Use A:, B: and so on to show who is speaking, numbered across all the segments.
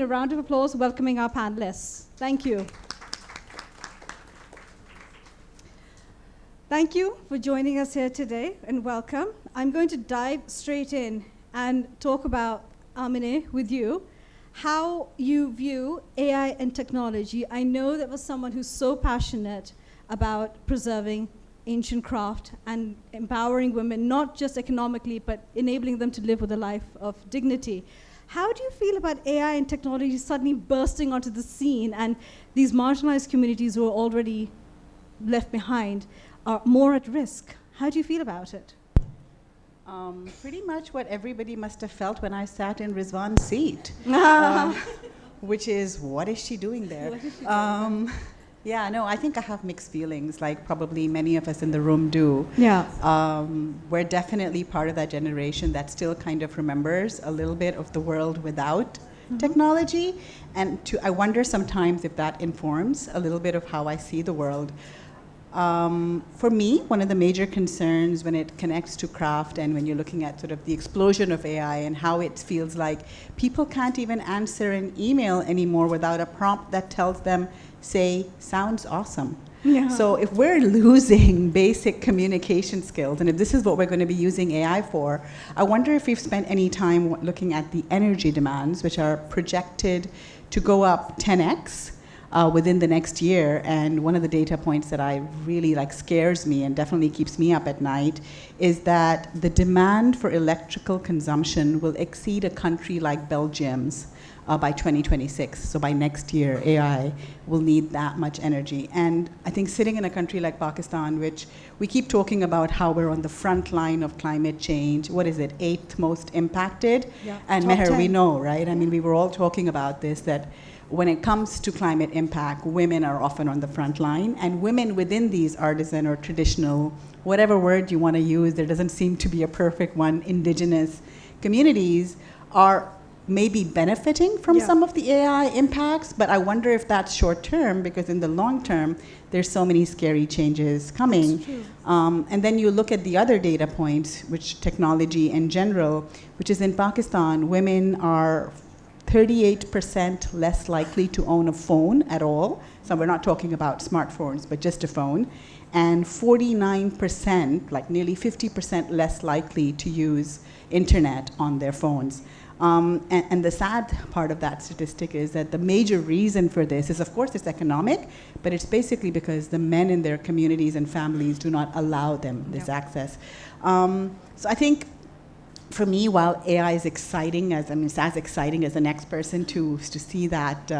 A: a round of applause welcoming our panelists. Thank you. Thank you for joining us here today, and welcome. I'm going to dive straight in and talk about, Amine, with you, how you view AI and technology. I know that was someone who's so passionate about preserving ancient craft and empowering women, not just economically, but enabling them to live with a life of dignity. How do you feel about AI and technology suddenly bursting onto the scene, and these marginalized communities who are already left behind are more at risk? How do you feel about it?
B: Pretty much what everybody must have felt when I sat in Rizwan's seat, which is, what is she doing there? Yeah, no, I think I have mixed feelings, like probably many of us in the room do.
A: Yeah.
B: We're definitely part of that generation that still kind of remembers a little bit of the world without technology. And I wonder sometimes if that informs a little bit of how I see the world. For me, one of the major concerns when it connects to craft and when you're looking at sort of the explosion of AI and how it feels like people can't even answer an email anymore without a prompt that tells them, say, sounds awesome.
A: Yeah.
B: So if we're losing basic communication skills, and if this is what we're going to be using AI for, I wonder if we've spent any time looking at the energy demands, which are projected to go up 10x. Within the next year. And one of the data points that I really scares me and definitely keeps me up at night is that the demand for electrical consumption will exceed a country like Belgium's by 2026. So by next year, AI will need that much energy. And I think sitting in a country like Pakistan, which we keep talking about how we're on the front line of climate change, what is it, 8th most impacted?
A: Yeah.
B: And
A: Top
B: Meher,
A: 10.
B: we know, right? I mean, we were all talking about this, that when it comes to climate impact, women are often on the front line, and women within these artisan or traditional, whatever word you want to use, there doesn't seem to be a perfect one, indigenous communities are maybe benefiting from some of the AI impacts, but I wonder if that's short term, because in the long term, there's so many scary changes coming.
A: That's true.
B: And then you look at the other data points, which technology in general, which is in Pakistan, women are 38% less likely to own a phone at all. So we're not talking about smartphones, but just a phone. And 49%, like nearly 50% less likely to use internet on their phones. And the sad part of that statistic is that the major reason for this is, of course, it's economic, but it's basically because the men in their communities and families do not allow them this access. So I think, for me, while AI is exciting, it's as exciting as the next person to see that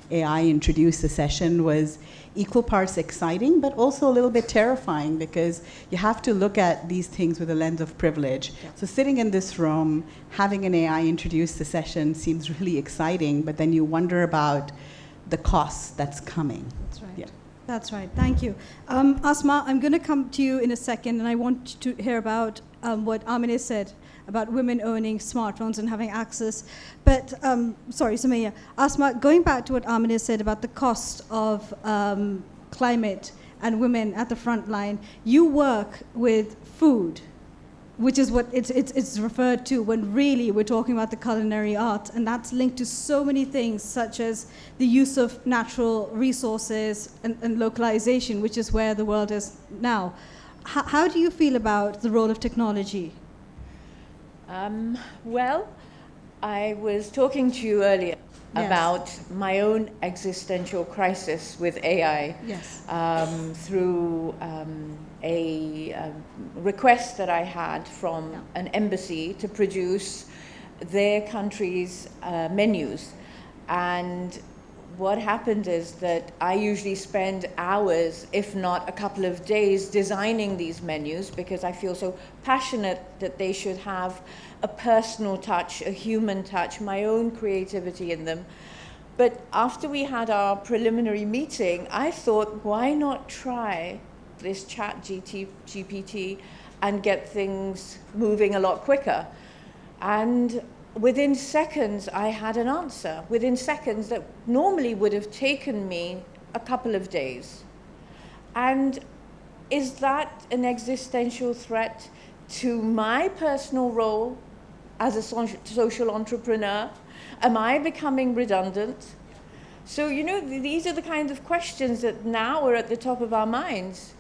B: AI introduce the session was equal parts exciting, but also a little bit terrifying, because you have to look at these things with a lens of privilege. Yeah. So sitting in this room, having an AI introduce the session seems really exciting, but then you wonder about the cost that's coming.
A: That's right.
B: Yeah.
A: That's right. Thank you. Asma, I'm going to come to you in a second, and I want to hear about what Amine said about women owning smartphones and having access. But, sorry, Sumaya. Asma, going back to what Amine said about the cost of climate and women at the front line, you work with food, which is what it's referred to when really we're talking about the culinary art, and that's linked to so many things, such as the use of natural resources and localization, which is where the world is now. How do you feel about the role of technology?
C: Well, I was talking to you earlier about my own existential crisis with AI.
A: Yes.
C: Through a request that I had from an embassy to produce their country's menus. And what happened is that I usually spend hours, if not a couple of days, designing these menus, because I feel so passionate that they should have a personal touch, a human touch, my own creativity in them. But after we had our preliminary meeting, I thought, why not try this GPT and get things moving a lot quicker? And within seconds, I had an answer. Within seconds, that normally would have taken me a couple of days. And is that an existential threat to my personal role as a social entrepreneur? Am I becoming redundant? So, you know, these are the kind of questions that now are at the top of our minds.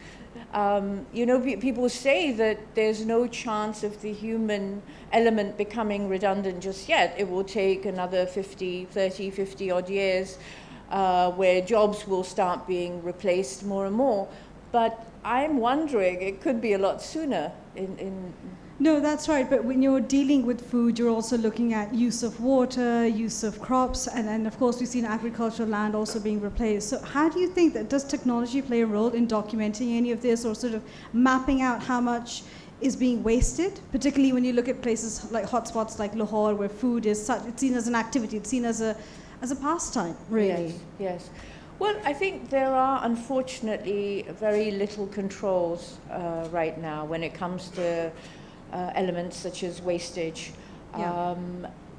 C: You know, people say that there's no chance of the human element becoming redundant just yet. It will take another 50 odd years where jobs will start being replaced more and more. But I'm wondering, it could be a lot sooner in
A: No, that's right. But when you're dealing with food, you're also looking at use of water, use of crops, and then, of course, we've seen agricultural land also being replaced. So how do you think that, does technology play a role in documenting any of this, or sort of mapping out how much is being wasted, particularly when you look at places like hotspots like Lahore, where food is such, it's seen as an activity, it's seen as a pastime, really?
C: Yes, yes. Well, I think there are, unfortunately, very little controls right now when it comes to elements such as wastage.
A: Yeah.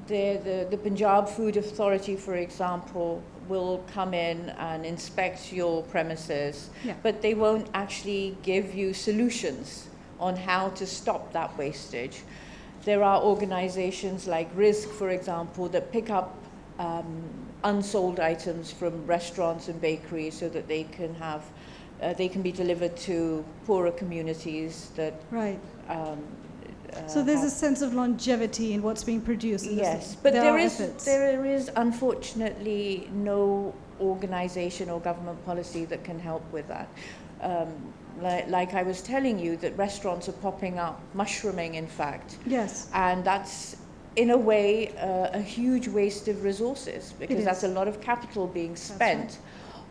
C: The Punjab Food Authority, for example, will come in and inspect your premises,
A: Yeah.
C: but they won't actually give you solutions on how to stop that wastage. There are organizations like RISC, for example, that pick up unsold items from restaurants and bakeries so that they can have, they can be delivered to poorer communities that.
A: Right. So there's a sense of longevity in what's being produced.
C: Yes, but there
A: efforts.
C: is unfortunately no organization or government policy that can help with that. Like I was telling you, that restaurants are popping up, mushrooming in fact.
A: Yes.
C: And that's in a way a huge waste of resources, because that's a lot of capital being spent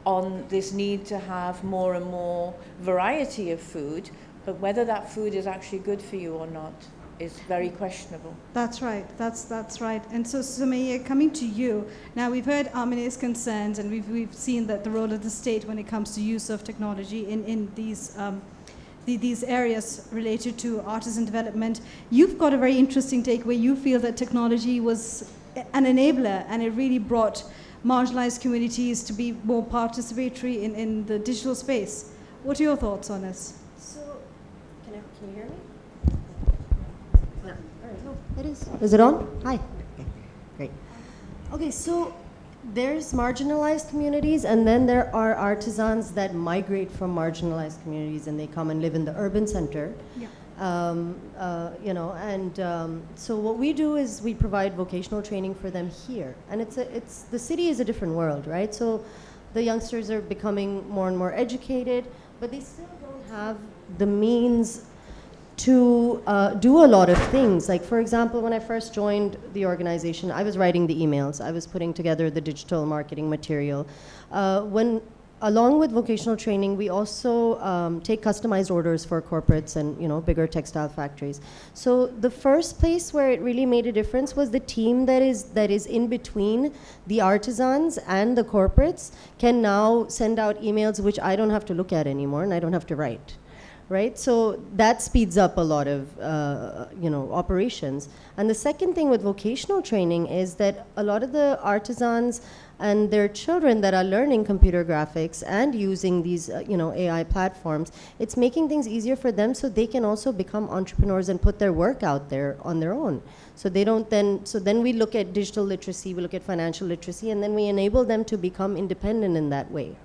C: on this need to have more and more variety of food, but whether that food is actually good for you or not is very questionable.
A: That's right. That's right. And so, Sumaya, coming to you now, we've heard Amine's concerns, and we've seen that the role of the state when it comes to use of technology in these areas related to artisan development. You've got a very interesting take where you feel that technology was an enabler, and it really brought marginalized communities to be more participatory in the digital space. What are your thoughts on this?
D: Can you hear me? No. All right. No, it is. Is it on? Hi. Okay. Great. Okay, so there's marginalized communities, and then there are artisans that migrate from marginalized communities, and they come and live in the urban center.
A: Yeah.
D: You know, and so what we do is we provide vocational training for them here, and it's the city is a different world, right? So the youngsters are becoming more and more educated, but they still don't have the means to do a lot of things. Like, for example, when I first joined the organization, I was writing the emails, I was putting together the digital marketing material. Along with vocational training, we also take customized orders for corporates and, you know, bigger textile factories. So the first place where it really made a difference was the team that is in between the artisans and the corporates can now send out emails which I don't have to look at anymore, and I don't have to write. Right, so that speeds up a lot of you know, operations. And the second thing with vocational training is that a lot of the artisans and their children that are learning computer graphics and using these you know, AI platforms, it's making things easier for them, so they can also become entrepreneurs and put their work out there on their own. So they don't then. So then we look at digital literacy, we look at financial literacy, and then we enable them to become independent in that way.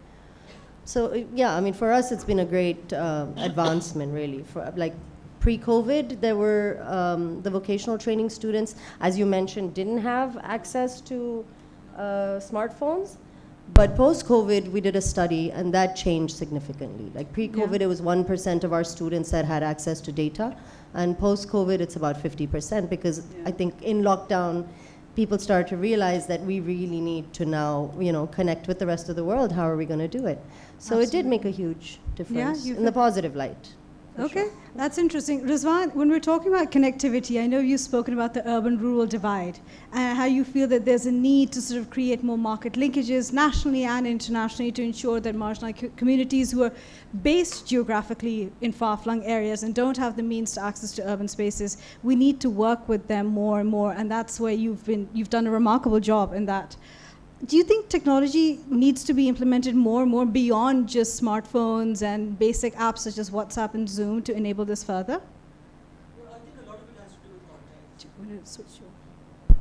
D: So yeah, I mean, for us, it's been a great advancement, really. For like pre-COVID, there were the vocational training students, as you mentioned, didn't have access to smartphones. But post-COVID, we did a study, and that changed significantly. Like pre-COVID, it was 1% of our students that had access to data, and post-COVID, it's about 50%, because I think in lockdown, people start to realize that we really need to now, you know, connect with the rest of the world. How are we going to do it? So It did make a huge difference in the positive light.
A: Okay, that's interesting. Rizwan, when we're talking about connectivity, I know you've spoken about the urban-rural divide and how you feel that there's a need to sort of create more market linkages nationally and internationally to ensure that marginalized communities who are based geographically in far-flung areas and don't have the means to access to urban spaces, we need to work with them more and more, and that's where you've done a remarkable job in that. Do you think technology needs to be implemented more and more beyond just smartphones and basic apps such as WhatsApp and Zoom to enable this further?
E: Well, I think a lot of it has to do with context.
A: I'm going to switch you.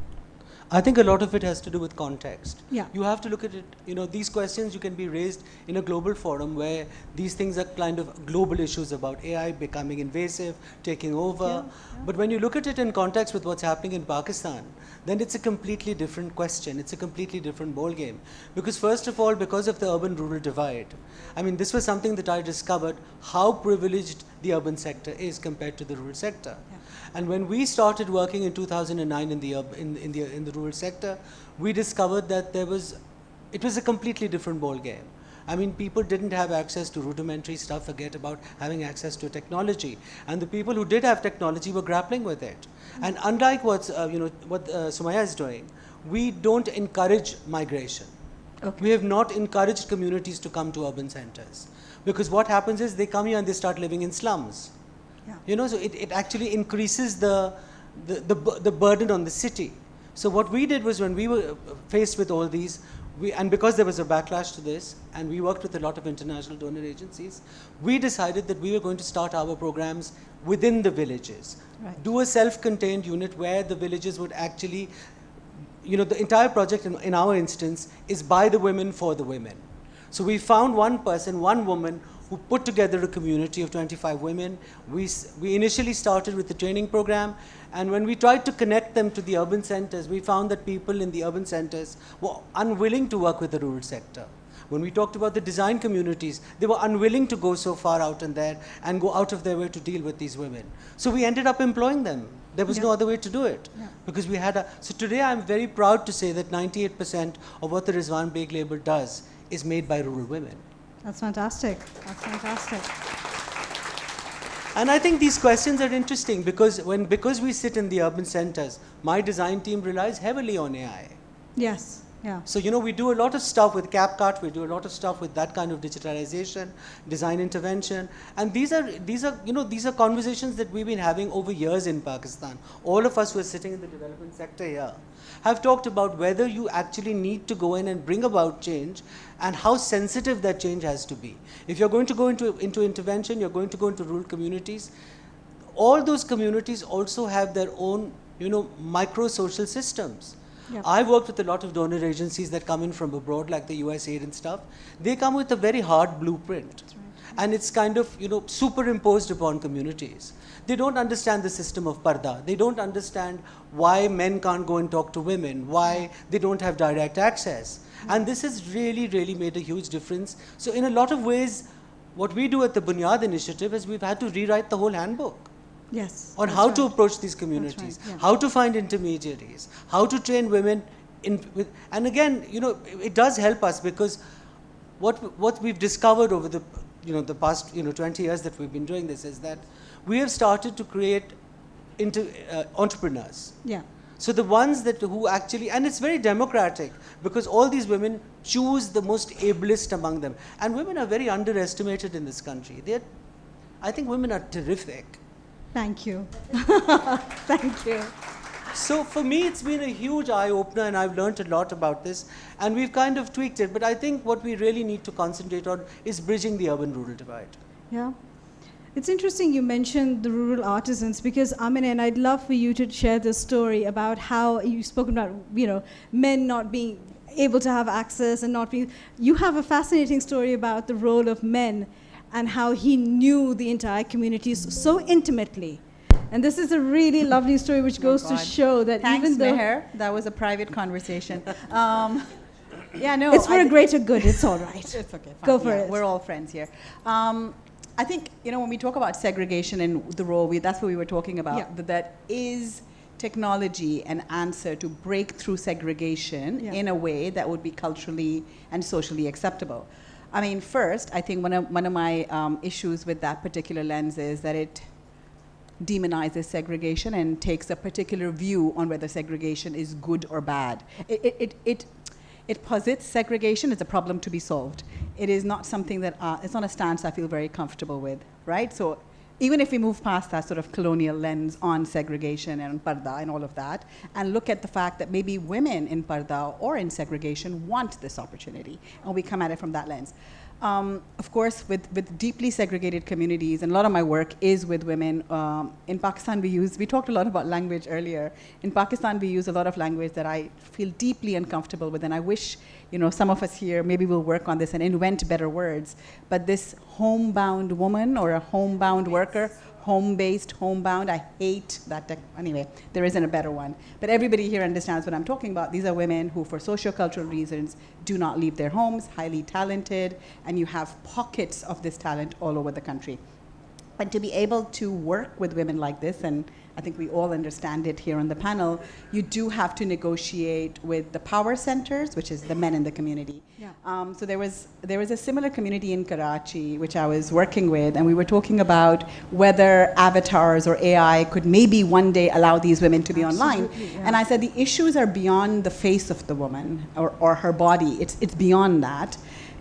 E: I think a lot of it has to do with context.
A: Yeah.
E: You have to look at it, these questions you can be raised in a global forum where these things are kind of global issues about AI becoming invasive, taking over.
A: Yeah,
E: But when you look at it in context with what's happening in Pakistan, then it's a completely different question. It's a completely different ballgame. Because first of all, because of the urban-rural divide, I mean, this was something that I discovered, how privileged the urban sector is compared to the rural sector.
A: Yeah.
E: And when we started working in 2009 in the rural sector, we discovered that it was a completely different ball game. I mean, people didn't have access to rudimentary stuff, forget about having access to technology. And the people who did have technology were grappling with it. And unlike what Sumaya is doing, we don't encourage migration.
A: Okay.
E: We have not encouraged communities to come to urban centers. Because what happens is they come here and they start living in slums.
A: Yeah.
E: So it actually increases the burden on the city. So what we did was, when we were faced with all these, and because there was a backlash to this, and we worked with a lot of international donor agencies, we decided that we were going to start our programs within the villages.
A: Right.
E: Do a self-contained unit where the villages would actually, the entire project in our instance is by the women for the women. So we found one person, one woman, who put together a community of 25 women. We initially started with the training program, and when we tried to connect them to the urban centers, we found that people in the urban centers were unwilling to work with the rural sector. When we talked about the design communities, they were unwilling to go so far out in there and go out of their way to deal with these women. So we ended up employing them. There was no other way to do it.
A: Yeah.
E: Because we had so today I'm very proud to say that 98% of what the Rizwan Beg label does is made by rural women.
A: That's fantastic. That's fantastic.
E: And I think these questions are interesting because we sit in the urban centers, my design team relies heavily on AI.
A: Yes. Yeah.
E: So, we do a lot of stuff with CapCut, we do a lot of stuff with that kind of digitalization, design intervention. And these are conversations that we've been having over years in Pakistan. All of us who are sitting in the development sector here have talked about whether you actually need to go in and bring about change and how sensitive that change has to be. If you're going to go into intervention, you're going to go into rural communities, all those communities also have their own, micro-social systems.
A: Yep.
E: I've worked with a lot of donor agencies that come in from abroad, like the USAID and stuff. They come with a very hard blueprint.
A: That's right.
E: And it's kind of, superimposed upon communities. They don't understand the system of parda. They don't understand why men can't go and talk to women, why they don't have direct access. And this has really, really made a huge difference. So in a lot of ways, what we do at the Bunyad Initiative is we've had to rewrite the whole handbook.
A: Yes.
E: On
A: that's
E: how
A: right.
E: to approach these communities,
A: That's right, yeah.
E: how to find intermediaries, how to train women. And again, it does help us because what we've discovered over the past 20 years that we've been doing this is that we have started to create entrepreneurs.
A: Yeah.
E: So the ones who actually, and it's very democratic because all these women choose the most ablest among them. And women are very underestimated in this country. I think women are terrific.
A: Thank you. Thank you.
E: So for me, it's been a huge eye-opener, and I've learned a lot about this, and we've kind of tweaked it. But I think what we really need to concentrate on is bridging the urban-rural divide.
A: Yeah. It's interesting you mentioned the rural artisans because, Amin, and I'd love for you to share this story about how you've spoken about, men not being able to have access and not being... You have a fascinating story about the role of men and how he knew the entire communities so intimately. And this is a really lovely story which goes to show that
B: Thanks,
A: even though...
B: Meher. That was a private conversation. Yeah, no.
A: It's for a greater good, it's all right.
B: It's okay, fine.
A: Go for it.
B: We're all friends here. I think, when we talk about segregation and the role, that's what we were talking about,
A: Yeah.
B: that is technology an answer to break through segregation in a way that would be culturally and socially acceptable. I mean, first, I think one of my issues with that particular lens is that it demonizes segregation and takes a particular view on whether segregation is good or bad. It posits segregation as a problem to be solved. It is not something that, it's not a stance I feel very comfortable with, right? So even if we move past that sort of colonial lens on segregation and parda and all of that, and look at the fact that maybe women in parda or in segregation want this opportunity, and we come at it from that lens. Of course, with deeply segregated communities, and a lot of my work is with women. In Pakistan, we talked a lot about language earlier. In Pakistan, we use a lot of language that I feel deeply uncomfortable with, and I wish, some of us here maybe will work on this and invent better words. But this homebound woman or a homebound worker, home-based, homebound, I hate that. Anyway, there isn't a better one. But everybody here understands what I'm talking about. These are women who, for socio-cultural reasons, do not leave their homes, highly talented, and you have pockets of this talent all over the country. And to be able to work with women like this, and I think we all understand it here on the panel, you do have to negotiate with the power centers, which is the men in the community. Yeah. So there was a similar community in Karachi, which I was working with, and we were talking about whether avatars or AI could maybe one day allow these women to be online. Yeah. And I said the issues are beyond the face of the woman or her body. It's beyond that.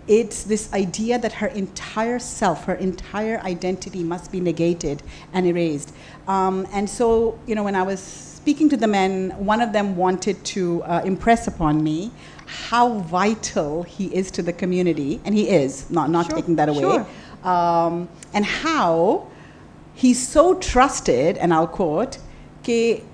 B: It's this idea that her entire self, her entire identity must be negated and erased. And so, when I was speaking to the men, one of them wanted to impress upon me how vital he is to the community, and he is, not sure, taking that away, sure. And how he's so trusted, and I'll quote, "Ke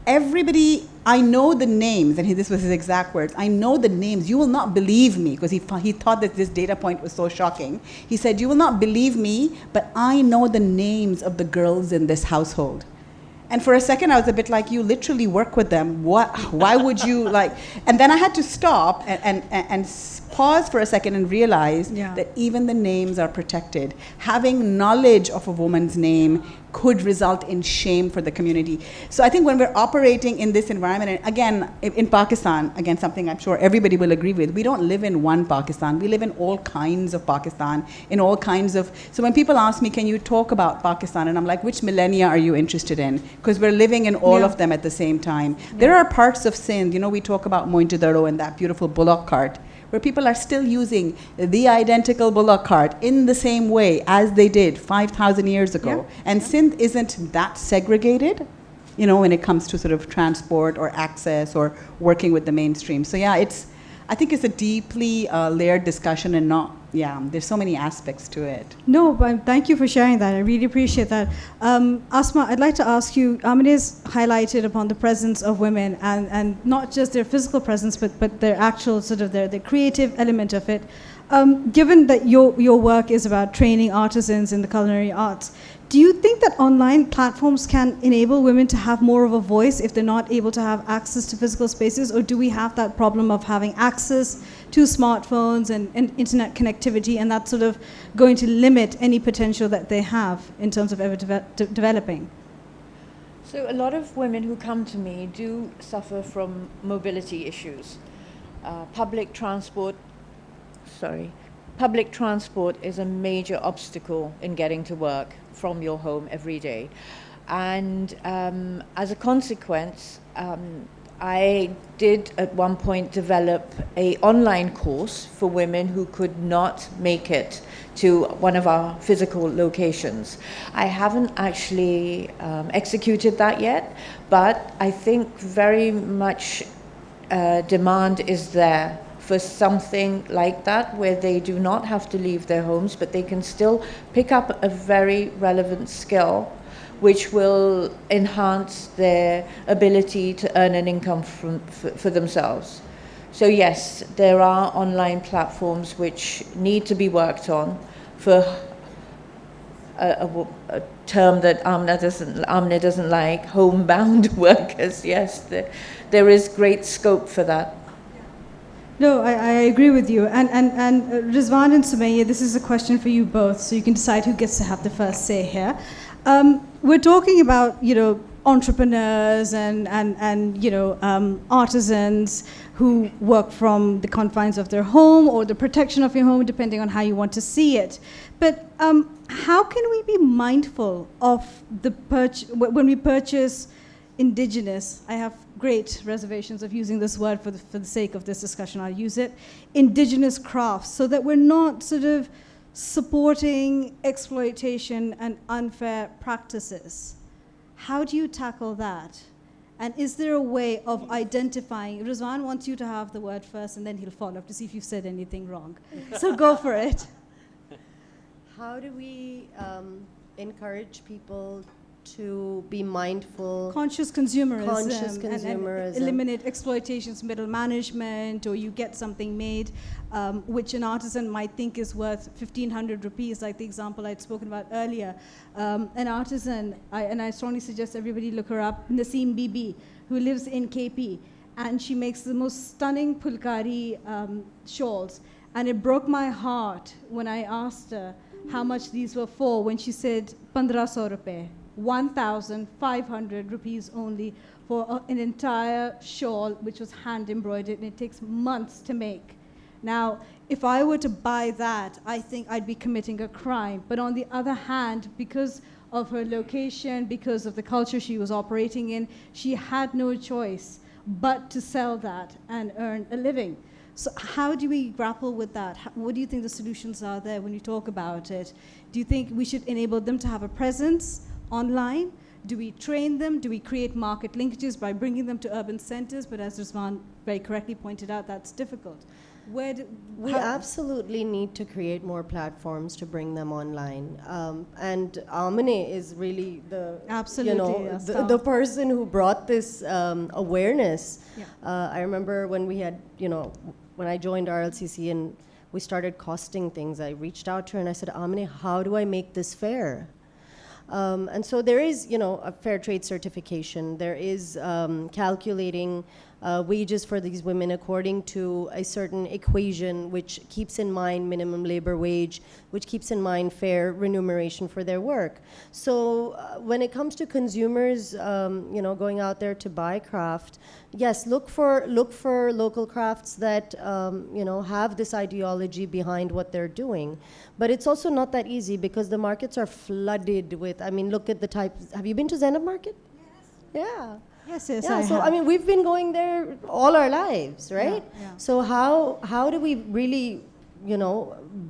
B: everybody, I know the names," and this was his exact words, "I know the names. You will not believe me," because he thought that this data point was so shocking. He said, "You will not believe me, but I know the names of the girls in this household." And for a second, I was a bit like, you literally work with them. Why would you like? And then I had to stop and pause for a second and realize that even the names are protected. Having knowledge of a woman's name could result in shame for the community. So I think when we're operating in this environment, and again, in Pakistan, again, something I'm sure everybody will agree with, we don't live in one Pakistan. We live in all kinds of Pakistan, in all kinds of... So when people ask me, can you talk about Pakistan? And I'm like, which millennia are you interested in? Because we're living in all of them at the same time. There are parts of Sindh, we talk about Moinjadaro and that beautiful bullock cart, where people are still using the identical bullock cart in the same way as they did 5,000 years ago. Yeah. And Sindh isn't that segregated, when it comes to sort of transport or access or working with the mainstream. So I think it's a deeply layered discussion and there's so many aspects to it.
A: No, but thank you for sharing that. I really appreciate that. Asma, I'd like to ask you, Amine's highlighted upon the presence of women and not just their physical presence, but their actual sort of their creative element of it. Given that your work is about training artisans in the culinary arts, do you think that online platforms can enable women to have more of a voice if they're not able to have access to physical spaces? Or do we have that problem of having access to smartphones and internet connectivity, and that's sort of going to limit any potential that they have in terms of ever developing?
C: So a lot of women who come to me do suffer from mobility issues. Public transport is a major obstacle in getting to work from your home every day. And as a consequence, I did at one point develop an online course for women who could not make it to one of our physical locations. I haven't actually executed that yet, but I think very much demand is there for something like that, where they do not have to leave their homes, but they can still pick up a very relevant skill which will enhance their ability to earn an income for themselves. So yes, there are online platforms which need to be worked on for a term that Amna doesn't like, homebound workers. Yes, there is great scope for that.
A: No, I agree with you. And Rizwan and Sumaya, this is a question for you both, so you can decide who gets to have the first say here. We're talking about, entrepreneurs and artisans who work from the confines of their home or the protection of your home, depending on how you want to see it. But how can we be mindful of when we purchase indigenous? I have great reservations of using this word for the sake of this discussion. I'll use it. Indigenous crafts, so that we're not sort of supporting exploitation and unfair practices. How do you tackle that? And is there a way of identifying? Rizwan wants you to have the word first, and then he'll follow up to see if you've said anything wrong. So go for it.
D: How do we encourage people to be mindful?
A: Conscious consumerism.
D: Conscious
A: and
D: consumerism.
A: eliminate exploitations, middle management, or you get something made which an artisan might think is worth 1,500 rupees, like the example I'd spoken about earlier. An artisan, and I strongly suggest everybody look her up, Naseem Bibi, who lives in KP, and she makes the most stunning pulkari shawls. And it broke my heart when I asked her how much these were for, when she said 1,500 rupees. 1,500 rupees only for an entire shawl which was hand embroidered, and it takes months to make. Now, if I were to buy that, I think I'd be committing a crime. But on the other hand, because of her location, because of the culture she was operating in, she had no choice but to sell that and earn a living. So how do we grapple with that? What do you think the solutions are there when you talk about it? Do you think we should enable them to have a presence online? Do we train them? Do we create market linkages by bringing them to urban centers? But as Rizwan very correctly pointed out, that's difficult.
D: We absolutely need to create more platforms to bring them online. And Amine is really the, the person who brought this awareness.
A: Yeah.
D: I remember when we had, when I joined RLCC and we started costing things, I reached out to her and I said, Amine, how do I make this fair? And so there is, a fair trade certification. There is calculating wages for these women according to a certain equation which keeps in mind minimum labor wage, which keeps in mind fair remuneration for their work. So when it comes to consumers, going out there to buy craft, yes, look for local crafts that have this ideology behind what they're doing. But it's also not that easy because the markets are flooded with. Look at the type. Have you been to Zainab Market? Yes. Yeah.
A: Yes,
D: yeah,
A: I have.
D: We've been going there all our lives, right?
A: Yeah.
D: So how do we really,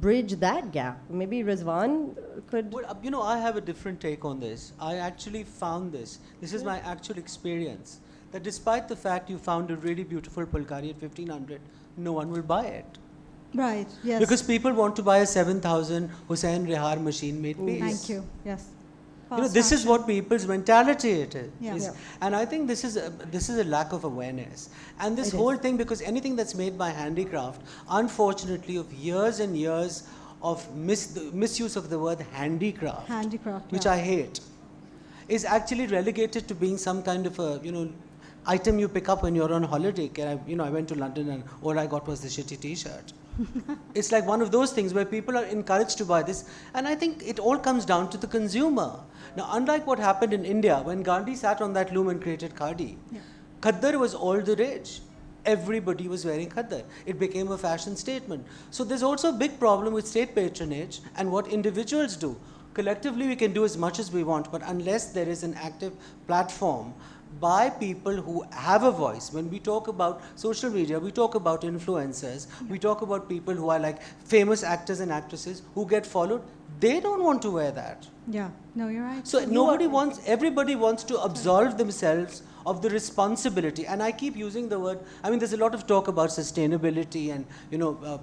D: bridge that gap? Maybe Rizwan could.
E: Well, I have a different take on this. I actually found this. This is my actual experience. That despite the fact you found a really beautiful pulkari at 1,500, no one will buy it.
A: Right. Yes.
E: Because people want to buy a 7,000 Hussein Rehar machine-made piece.
A: Thank you. Yes.
E: This is what people's mentality it is.
A: Yeah.
E: And I think this is a lack of awareness. And this whole thing, because anything that's made by handicraft, unfortunately, of years and years of misuse of the word handicraft, which I hate, is actually relegated to being some kind of a, item you pick up when you're on holiday. I went to London and all I got was the shitty t-shirt. It's like one of those things where people are encouraged to buy this, and I think it all comes down to the consumer. Now, unlike what happened in India when Gandhi sat on that loom and created khadi, khaddar was all the rage. Everybody was wearing khaddar. It became a fashion statement. So there's also a big problem with state patronage and what individuals do. Collectively, we can do as much as we want, but unless there is an active platform by people who have a voice. When we talk about social media, we talk about influencers, we talk about people who are like famous actors and actresses who get followed. They don't want to wear that.
A: Yeah, no, you're right.
E: So everybody wants to absolve themselves of the responsibility. And I keep using the word, there's a lot of talk about sustainability and,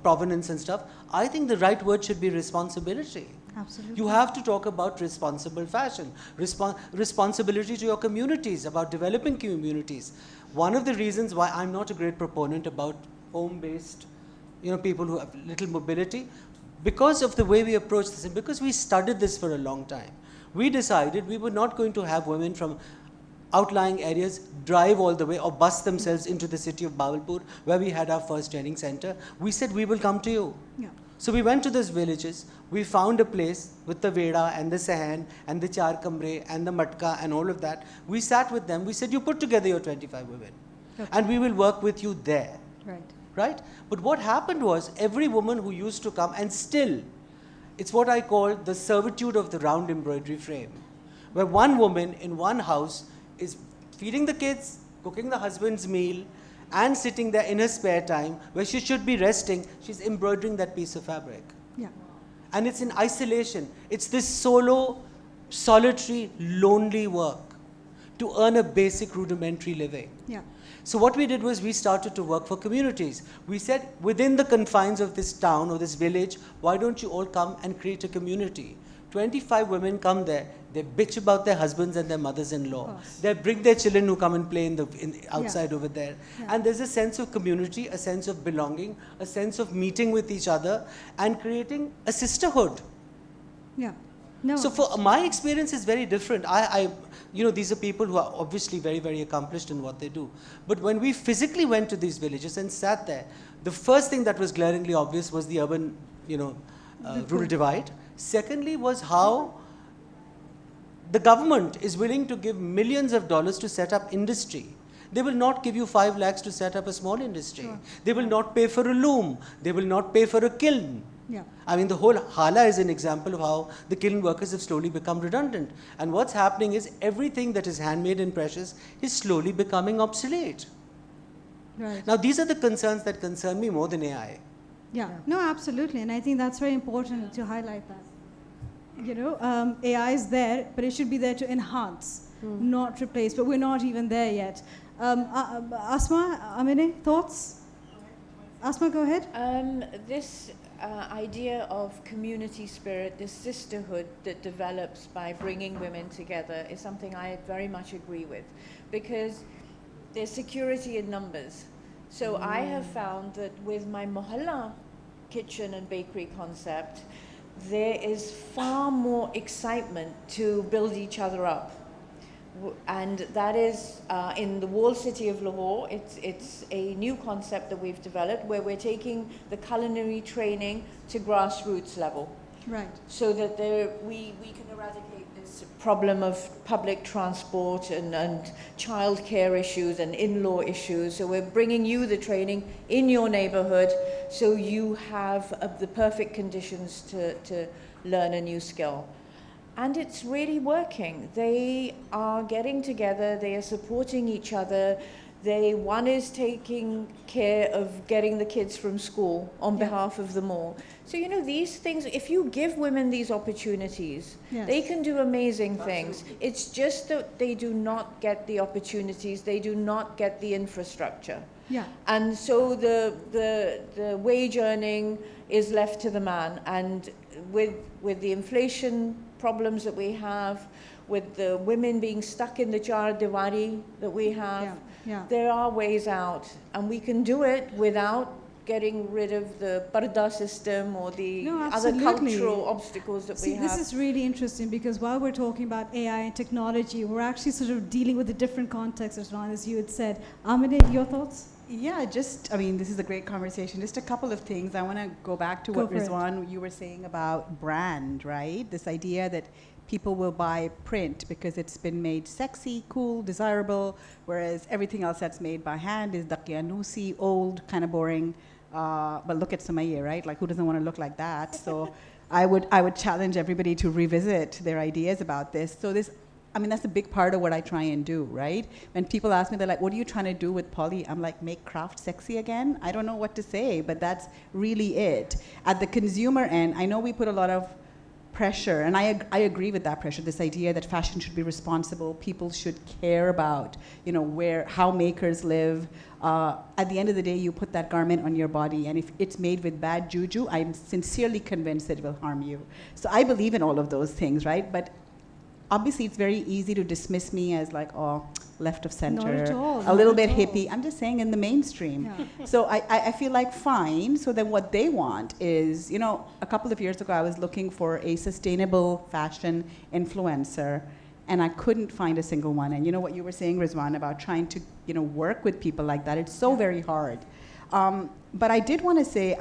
E: provenance and stuff. I think the right word should be responsibility.
A: Absolutely.
E: You have to talk about responsible fashion, responsibility to your communities, about developing communities. One of the reasons why I'm not a great proponent about home-based, people who have little mobility, because of the way we approach this, and because we studied this for a long time, we decided we were not going to have women from outlying areas drive all the way or bus themselves into the city of Bawalpur, where we had our first training center. We said, we will come to you.
A: Yeah.
E: So we went to those villages, we found a place with the Veda and the Sahan and the Char Kamre and the Matka and all of that. We sat with them, we said, you put together your 25 women and we will work with you there. Right? But what happened was every woman who used to come, and still, it's what I call the servitude of the round embroidery frame, where one woman in one house is feeding the kids, cooking the husband's meal, and sitting there in her spare time, where she should be resting, she's embroidering that piece of fabric.
A: Yeah.
E: And it's in isolation. It's this solitary, lonely work to earn a basic rudimentary living.
A: Yeah.
E: So what we did was we started to work for communities. We said, within the confines of this town or this village, why don't you all come and create a community? 25 women come there. They bitch about their husbands and their mothers-in-law. They bring their children who come and play outside over there. Yeah. And there's a sense of community, a sense of belonging, a sense of meeting with each other and creating a sisterhood.
A: Yeah. No.
E: So for my experience is very different. These are people who are obviously very, very accomplished in what they do. But when we physically went to these villages and sat there, the first thing that was glaringly obvious was the urban, rural divide. Secondly was how the government is willing to give millions of dollars to set up industry. They will not give you 5 lakhs to set up a small industry. Sure. They will not pay for a loom. They will not pay for a kiln.
A: Yeah.
E: I mean, the whole Hala is an example of how the kiln workers have slowly become redundant. And what's happening is everything that is handmade and precious is slowly becoming obsolete.
A: Right.
E: Now, these are the concerns that concern me more than AI.
A: Yeah, no, absolutely. And I think that's very important to highlight that. AI is there, but it should be there to enhance, not replace. But we're not even there yet. Asma, Amine, thoughts? Asma, go ahead.
C: This idea of community spirit, this sisterhood that develops by bringing women together is something I very much agree with, because there's security in numbers. So I have found that with my mohalla kitchen and bakery concept, there is far more excitement to build each other up. And that is in the walled city of Lahore. It's a new concept that we've developed where we're taking the culinary training to grassroots level.
A: Right.
C: So that we can eradicate this problem of public transport and childcare issues and in-law issues. So we're bringing you the training in your neighborhood so you have the perfect conditions to learn a new skill. And it's really working. They are getting together, they are supporting each other. One is taking care of getting the kids from school on behalf of them all. So, these things, if you give women these opportunities, they can do amazing things. It's just that they do not get the opportunities, they do not get the infrastructure.
A: Yeah.
C: And so the wage earning is left to the man. And with the inflation problems that we have, with the women being stuck in the char diwari that we have, there are ways out, and we can do it without getting rid of the parda system or the other cultural obstacles that we have.
A: This is really interesting, because while we're talking about AI and technology, we're actually sort of dealing with a different context, as you had said. Amine, your thoughts?
B: Yeah, this is a great conversation. Just a couple of things. I want to go back to what Rizwan, you were saying about brand, right? This idea that people will buy print because it's been made sexy, cool, desirable, whereas everything else that's made by hand is daqiyanusi, old, kind of boring. But look at Sumaya, right? Like, who doesn't want to look like that? So I would challenge everybody to revisit their ideas about this. So that's a big part of what I try and do, right? When people ask me, they're like, what are you trying to do with poly? I'm like, make craft sexy again? I don't know what to say, but that's really it. At the consumer end, I know we put a lot of pressure, and I agree with that pressure, this idea that fashion should be responsible, people should care about, how makers live. At the end of the day, you put that garment on your body, and if it's made with bad juju, I'm sincerely convinced that it will harm you. So I believe in all of those things, right? But obviously, it's very easy to dismiss me as like, left of center,
A: not at all,
B: a little bit hippie. I'm just saying in the mainstream. Yeah. So I feel like fine. So then what they want is, a couple of years ago, I was looking for a sustainable fashion influencer, and I couldn't find a single one. And you know what you were saying, Rizwan, about trying to, work with people like that. It's so very hard. But I did want to say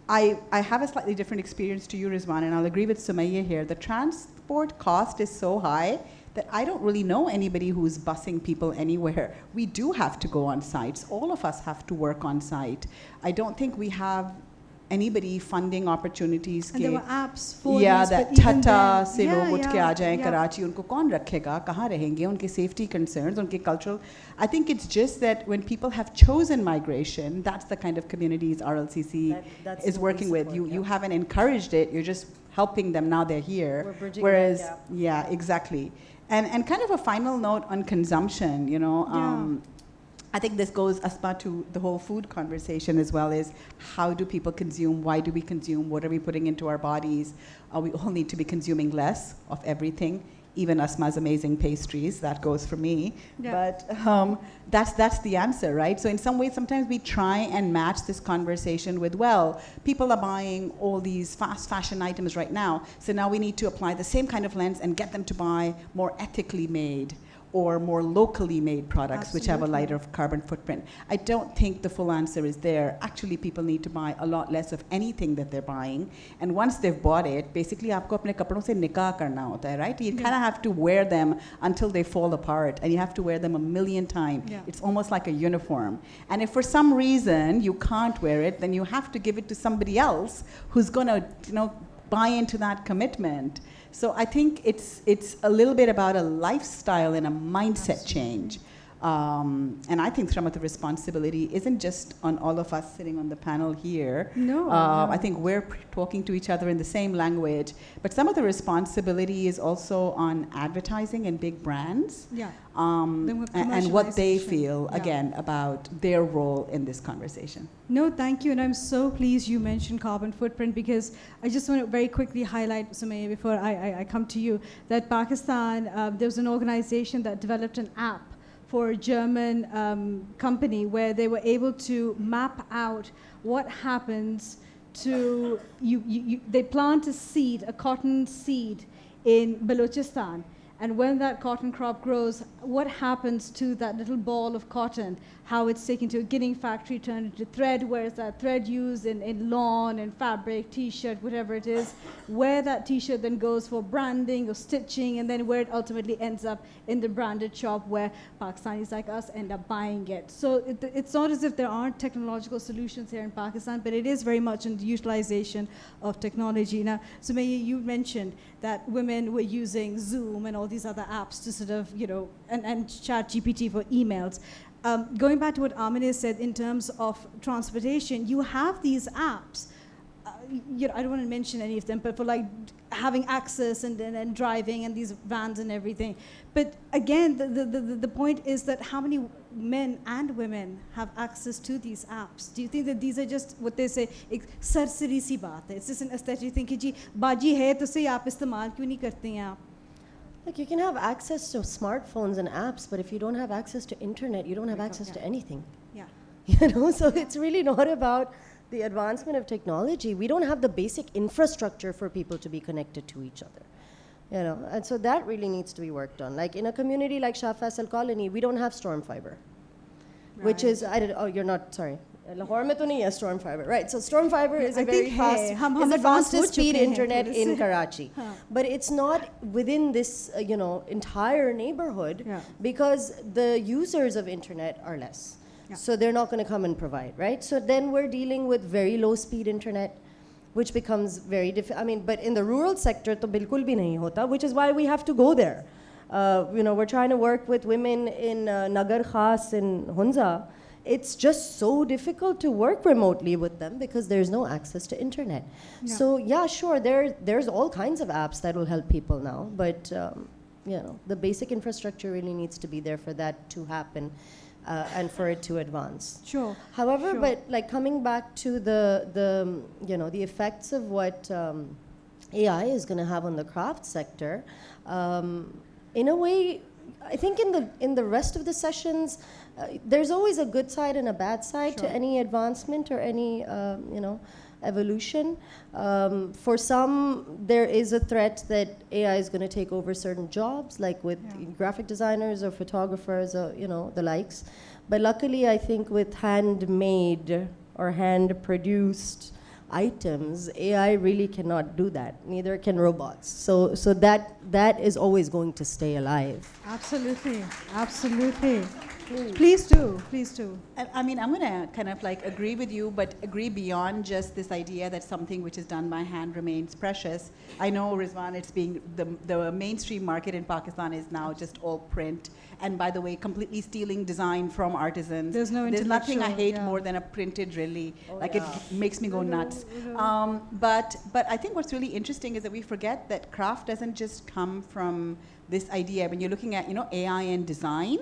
B: I have a slightly different experience to you, Rizwan, and I'll agree with Sumaya here. The transport cost is so high that I don't really know anybody who's busing people anywhere. We do have to go on sites. All of us have to work on site. I don't think we have anybody funding opportunities.
A: And there were apps for
B: these,
A: that
B: Thata se log utke aa jaye Karachi, unko kaun rakhega, kahan rahenge, unke safety concerns, unke cultural. I think it's just that when people have chosen migration, that's the kind of communities RLCC is working with. You haven't encouraged it, you're just helping them, now they're here.
D: We're bridging
B: Whereas,
D: that gap.
B: exactly. And kind of a final note on consumption, I think this goes, Asma, to the whole food conversation as well, is how do people consume, why do we consume, what are we putting into our bodies? We all need to be consuming less of everything, even Asma's amazing pastries, that goes for me.
A: Yeah.
B: But that's the answer, right? So in some ways, sometimes we try and match this conversation with, well, people are buying all these fast fashion items right now, so now we need to apply the same kind of lens and get them to buy more ethically made or more locally made products, which have a lighter carbon footprint. I don't think the full answer is there. Actually, people need to buy a lot less of anything that they're buying. And once they've bought it, basically, aapko apne kapdon se nikah karna hota hai, right? You kind of have to wear them until they fall apart, and you have to wear them a million times.
A: Yeah.
B: It's almost like a uniform. And if for some reason you can't wear it, then you have to give it to somebody else who's gonna, buy into that commitment. So I think it's a little bit about a lifestyle and a mindset change. And I think some of the responsibility isn't just on all of us sitting on the panel here.
A: No.
B: I think we're talking to each other in the same language. But some of the responsibility is also on advertising and big brands.
A: Yeah.
B: And what they feel,
A: Yeah.
B: again, about their role in this conversation.
A: No, thank you. And I'm so pleased you mentioned carbon footprint, because I just want to very quickly highlight, Sumaya, before I come to you, that Pakistan, there was an organization that developed an app for a German company where they were able to map out what happens to they plant a seed, a cotton seed in Balochistan. And when that cotton crop grows, what happens to that little ball of cotton? How it's taken to a ginning factory, turned into thread, where is that thread used in lawn and fabric, t-shirt, whatever it is, where that t-shirt then goes for branding or stitching, and then where it ultimately ends up in the branded shop where Pakistanis like us end up buying it. So it's not as if there aren't technological solutions here in Pakistan, but it is very much in the utilization of technology. Now, Sumaya, you mentioned that women were using Zoom and all these other apps to sort of, and ChatGPT for emails. Going back to what Amine said in terms of transportation, you have these apps. I don't want to mention any of them, but for like having access and driving and these vans and everything. But again, the point is that how many men and women have access to these apps? Do you think that these are just what they say, sarsari si baat hai? It's just an aesthetic thing कि जी बाजी है तो से आप इस्तेमाल क्यों नहीं करते हैं आप?
D: Like, you can have access to smartphones and apps, but if you don't have access to internet, you don't have access to anything.
A: Yeah.
D: So it's really not about the advancement of technology. We don't have the basic infrastructure for people to be connected to each other. And so that really needs to be worked on. Like in a community like Shah Faisal Colony, we don't have storm fiber, which is, you're not, sorry. Lahore mein to nahi hai storm fiber, right? So storm fiber is a very fast, is the fastest speed internet in Karachi, but it's not within this, entire neighborhood because the users of internet are less. So they're not going to come and provide, right? So then we're dealing with very low speed internet, which becomes very difficult. But in the rural sector, to bilkul bhi nahi hota, which is why we have to go there. We're trying to work with women in Nagar Khas in Hunza. It's just so difficult to work remotely with them because there's no access to internet. Yeah. So yeah, sure, there's all kinds of apps that will help people now, but the basic infrastructure really needs to be there for that to happen and for it to advance.
A: Sure.
D: However, but like coming back to the effects of what AI is going to have on the craft sector, in a way, I think in the rest of the sessions, there's always a good side and a bad side to any advancement or any evolution. For some, there is a threat that AI is going to take over certain jobs, like with graphic designers or photographers or the likes. But luckily, I think with handmade or hand-produced items, AI really cannot do that. Neither can robots. So that is always going to stay alive.
A: Absolutely. Please do.
B: I'm going to kind of like agree with you, but agree beyond just this idea that something which is done by hand remains precious. I know, Rizwan, it's being the mainstream market in Pakistan is now just all print. And by the way, completely stealing design from artisans.
A: There's
B: nothing I hate more than a printed really. It makes me go nuts. But I think what's really interesting is that we forget that craft doesn't just come from this idea. When you're looking at AI and design,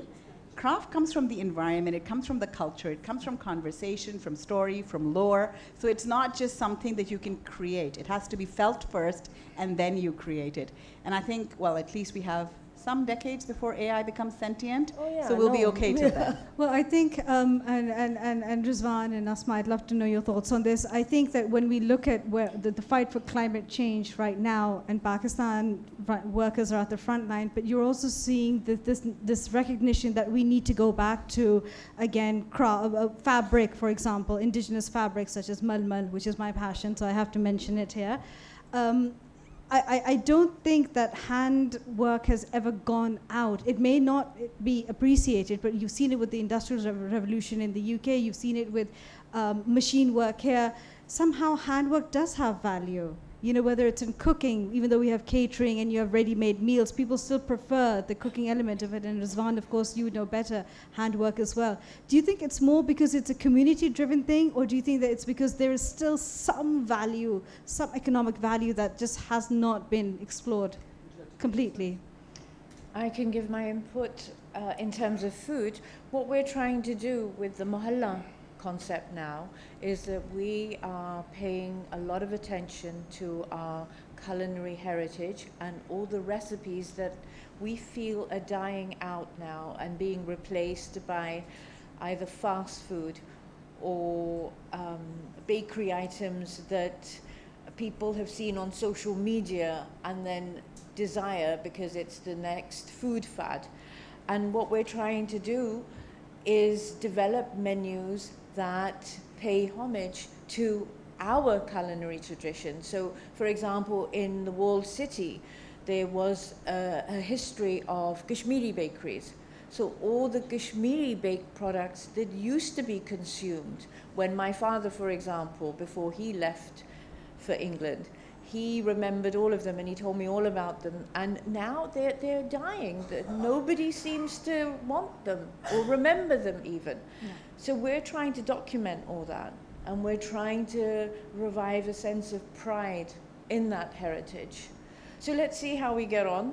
B: craft comes from the environment, it comes from the culture, it comes from conversation, from story, from lore. So it's not just something that you can create. It has to be felt first, and then you create it. And I think, well, at least we have some decades before AI becomes sentient,
D: Oh, yeah,
B: so we'll be
D: no.
B: okay till then.
A: Well, I think, and Rizwan and Asma, I'd love to know your thoughts on this. I think that when we look at where the fight for climate change right now, and Pakistan workers are at the front line, but you're also seeing this recognition that we need to go back to, again, fabric, for example, indigenous fabrics such as malmal, which is my passion, so I have to mention it here. I don't think that handwork has ever gone out. It may not be appreciated, but you've seen it with the Industrial Revolution in the UK, you've seen it with machine work here. Somehow handwork does have value. You know, whether it's in cooking, even though we have catering and you have ready-made meals, people still prefer the cooking element of it. And Rizwan, of course, you would know better, handwork as well. Do you think it's more because it's a community-driven thing, or do you think that it's because there is still some value, some economic value that just has not been explored completely?
C: I can give my input in terms of food. What we're trying to do with the mohalla concept now is that we are paying a lot of attention to our culinary heritage and all the recipes that we feel are dying out now and being replaced by either fast food or bakery items that people have seen on social media and then desire because it's the next food fad. And what we're trying to do is develop menus that pay homage to our culinary tradition. So, for example, in the walled city, there was a history of Kashmiri bakeries. So all the Kashmiri baked products that used to be consumed when my father, for example, before he left for England, he remembered all of them and he told me all about them. And now they're dying. Nobody seems to want them or remember them even. Yeah. So we're trying to document all that. And we're trying to revive a sense of pride in that heritage. So let's see how we get on.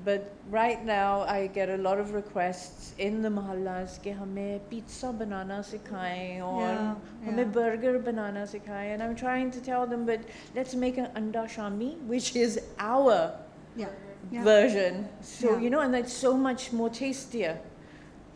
C: But right now I get a lot of requests in the mohallas कि हमें pizza बनाना सिखाएं और हमें burger बनाना सिखाएं, and I'm trying to tell them, but let's make an anda shami, which is our version. So you know, and that's so much more tastier.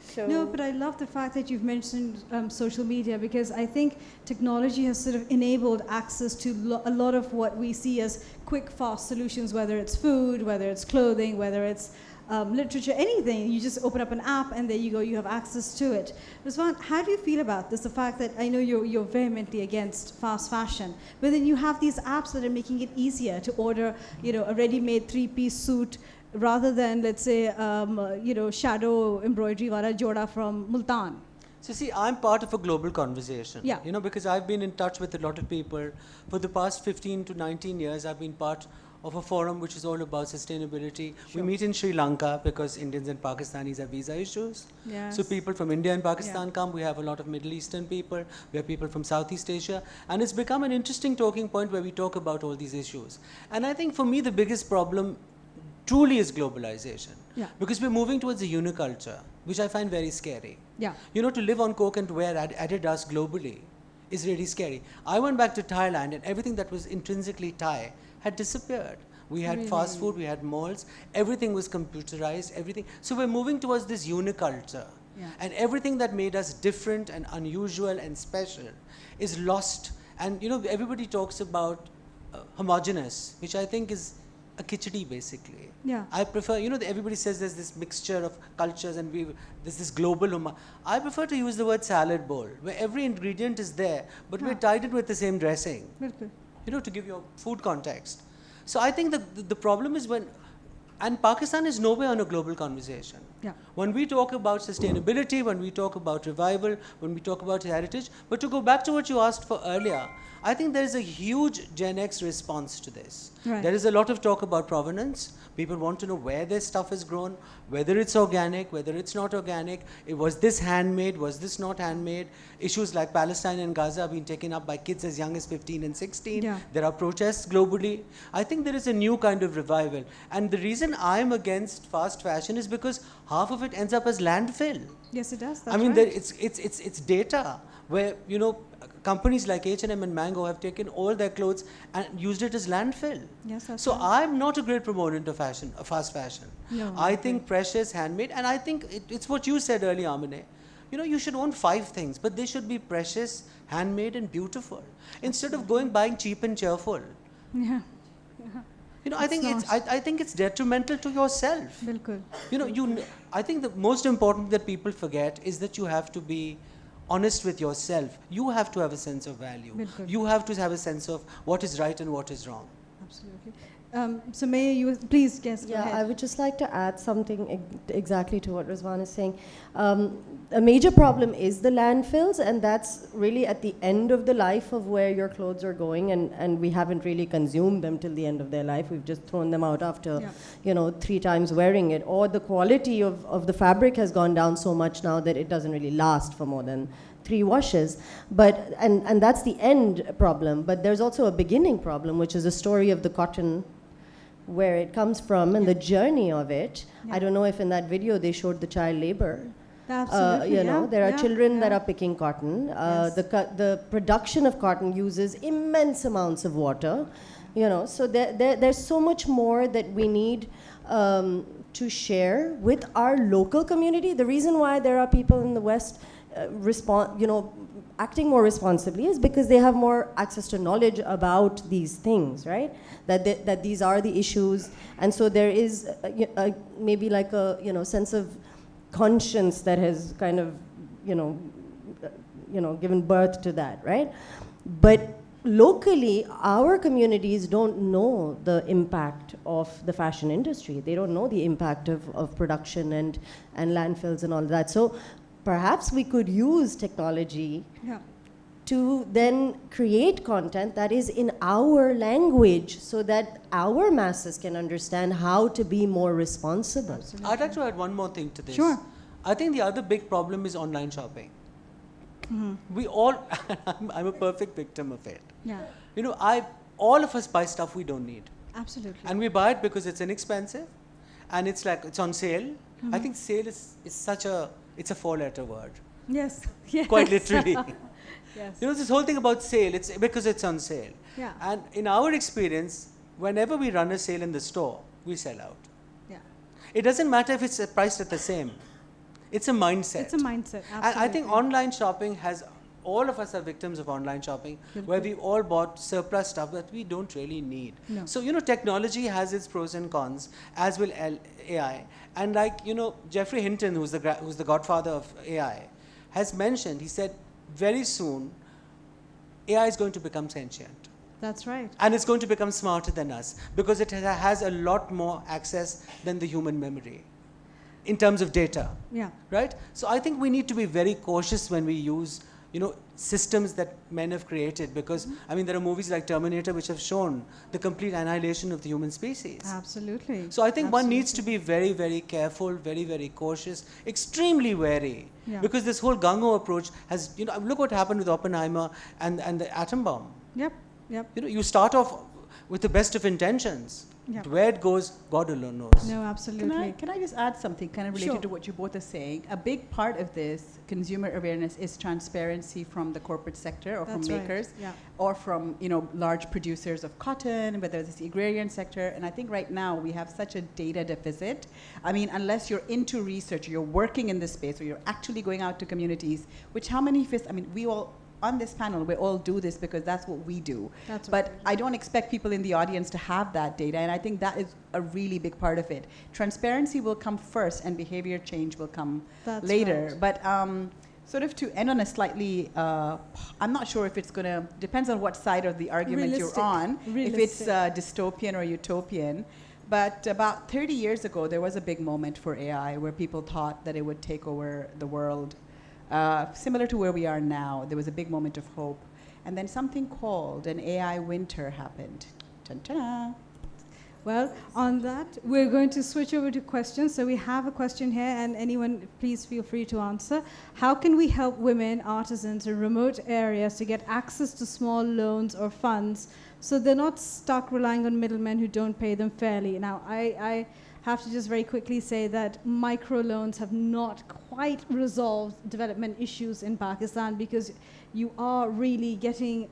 C: So
A: no, but I love the fact that you've mentioned social media, because I think technology has sort of enabled access to a lot of what we see as quick, fast solutions, whether it's food, whether it's clothing, whether it's literature, anything. You just open up an app and there you go, you have access to it. Rizwan, how do you feel about this? The fact that I know you're vehemently against fast fashion, but then you have these apps that are making it easier to order, you know, a ready-made three-piece suit, rather than, let's say, shadow embroidery wala joda from Multan.
E: So see, I'm part of a global conversation.
A: Yeah.
E: You know, because I've been in touch with a lot of people. For the past 15 to 19 years, I've been part of a forum which is all about sustainability. Sure. We meet in Sri Lanka because Indians and Pakistanis have visa issues.
A: Yes.
E: So people from India and Pakistan come. We have a lot of Middle Eastern people. We have people from Southeast Asia. And it's become an interesting talking point where we talk about all these issues. And I think for me, the biggest problem truly is globalization. Yeah. Because we're moving towards a uniculture, which I find very scary.
A: Yeah.
E: You know, to live on Coke and to wear Adidas globally is really scary. I went back to Thailand and everything that was intrinsically Thai had disappeared. We had fast food, we had malls, everything was computerized, everything. So we're moving towards this uniculture. Yeah. And everything that made us different and unusual and special is lost. And, you know, everybody talks about homogeneous, which I think is a khichdi basically. Yeah. I prefer, you know, everybody says there's this mixture of cultures and there's this global I prefer to use the word salad bowl, where every ingredient is there, but we're tied in with the same dressing. You know, to give you a food context. So I think the problem is and Pakistan is nowhere on a global conversation. Yeah. When we talk about sustainability, when we talk about revival, when we talk about heritage, but to go back to what you asked for earlier, I think there is a huge Gen X response to this. Right. There is a lot of talk about provenance. People want to know where their stuff is grown, whether it's organic, whether it's not organic. Was this handmade? Was this not handmade? Issues like Palestine and Gaza have been taken up by kids as young as 15 and 16. Yeah. There are protests globally. I think there is a new kind of revival. And the reason reason I'm against fast fashion is because half of it ends up as landfill.
A: Yes, it does.
E: I
A: That's
E: mean,
A: right.
E: it's data where, companies like H&M and Mango have taken all their clothes and used it as landfill.
A: Yes, that's
E: So
A: right.
E: I'm not a great proponent of fashion, fast fashion.
A: No,
E: I
A: I
E: think precious, handmade, and I think it's what you said earlier, Amine. You should own 5 things, but they should be precious, handmade, and beautiful. Instead of going buying cheap and cheerful.
A: Yeah.
E: I think I think it's detrimental to yourself.
A: Bilkul.
E: I think the most important that people forget is that you have to be honest with yourself. You have to have a sense of value.
A: Bilkul.
E: You have to have a sense of what is right and what is wrong.
A: Absolutely. So may you please guess. Go
D: Yeah,
A: ahead.
D: I would just like to add something exactly to what Rizwan is saying. A major problem is the landfills, and that's really at the end of the life of where your clothes are going, and we haven't really consumed them till the end of their life. We've just thrown them out after, 3 times wearing it, or the quality of the fabric has gone down so much now that it doesn't really last for more than 3 washes. But and that's the end problem. But there's also a beginning problem, which is the story of the cotton, where it comes from and the journey of it.
A: Yeah.
D: I don't know if in that video they showed the child labor.
A: Absolutely.
D: There are children that
A: yeah.
D: are picking cotton.
A: Yes.
D: The production of cotton uses immense amounts of water. So there's so much more that we need to share with our local community. The reason why there are people in the West acting more responsibly is because they have more access to knowledge about these things, right? That these are the issues, and so there is maybe like a sense of conscience that has kind of given birth to that, right? But locally, our communities don't know the impact of the fashion industry. They don't know the impact of production and landfills and all that. So perhaps we could use technology to then create content that is in our language so that our masses can understand how to be more responsible.
A: Absolutely.
E: I'd like to add one more thing to this.
A: Sure.
E: I think the other big problem is online shopping.
A: Mm-hmm.
E: We all, I'm a perfect victim of it.
A: Yeah.
E: All of us buy stuff we don't need.
A: Absolutely.
E: And we buy it because it's inexpensive and it's on sale.
A: Mm-hmm.
E: I think sale is it's a 4-letter word.
A: Yes. Yes.
E: Quite literally.
A: Yes.
E: This whole thing about sale, it's because it's on sale.
A: Yeah.
E: And in our experience, whenever we run a sale in the store, we sell out.
A: Yeah.
E: It doesn't matter if it's priced at the same. It's a mindset.
A: It's a mindset. Absolutely.
E: And I think online shopping all of us are victims of online shopping, where we all bought surplus stuff that we don't really need.
A: No.
E: So, technology has its pros and cons, as will AI. And Jeffrey Hinton, who's the godfather of AI, has mentioned, he said, very soon, AI is going to become sentient.
A: That's right.
E: And it's going to become smarter than us, because it has a lot more access than the human memory in terms of data.
A: Yeah.
E: Right? So I think we need to be very cautious when we use systems that men have created, because there are movies like Terminator which have shown the complete annihilation of the human species.
A: Absolutely.
E: So I think one needs to be very, very careful, very, very cautious, extremely wary, because this whole gung-ho approach has, look what happened with Oppenheimer and the atom bomb.
A: Yep. Yep.
E: You start off with the best of intentions.
A: Yep.
E: Where it goes, God alone knows.
A: No, absolutely.
B: Can I just add something kind of related
A: Sure.
B: to what you both are saying? A big part of this consumer awareness is transparency from the corporate sector or
A: That's
B: from
A: right.
B: makers
A: Yeah.
B: or from large producers of cotton, whether it's the agrarian sector. And I think right now we have such a data deficit. Unless you're into research, or you're working in this space, or you're actually going out to communities, which how many of us, we all on this panel, we all do this because that's what we do. But I don't expect people in the audience to have that data, and I think that is a really big part of it. Transparency will come first, and behavior change will come later.
A: Right.
B: But sort of to end on a slightly, I'm not sure if it's going to, depends on what side of the argument you're on, if it's dystopian or utopian. But about 30 years ago, there was a big moment for AI where people thought that it would take over the world. Similar to where we are now, there was a big moment of hope. And then something called an AI winter happened. Ta-ta.
A: Well, on that, we're going to switch over to questions. So we have a question here, and anyone, please feel free to answer. How can we help women artisans in remote areas to get access to small loans or funds so they're not stuck relying on middlemen who don't pay them fairly? Now, have to just very quickly say that microloans have not quite resolved development issues in Pakistan, because you are really getting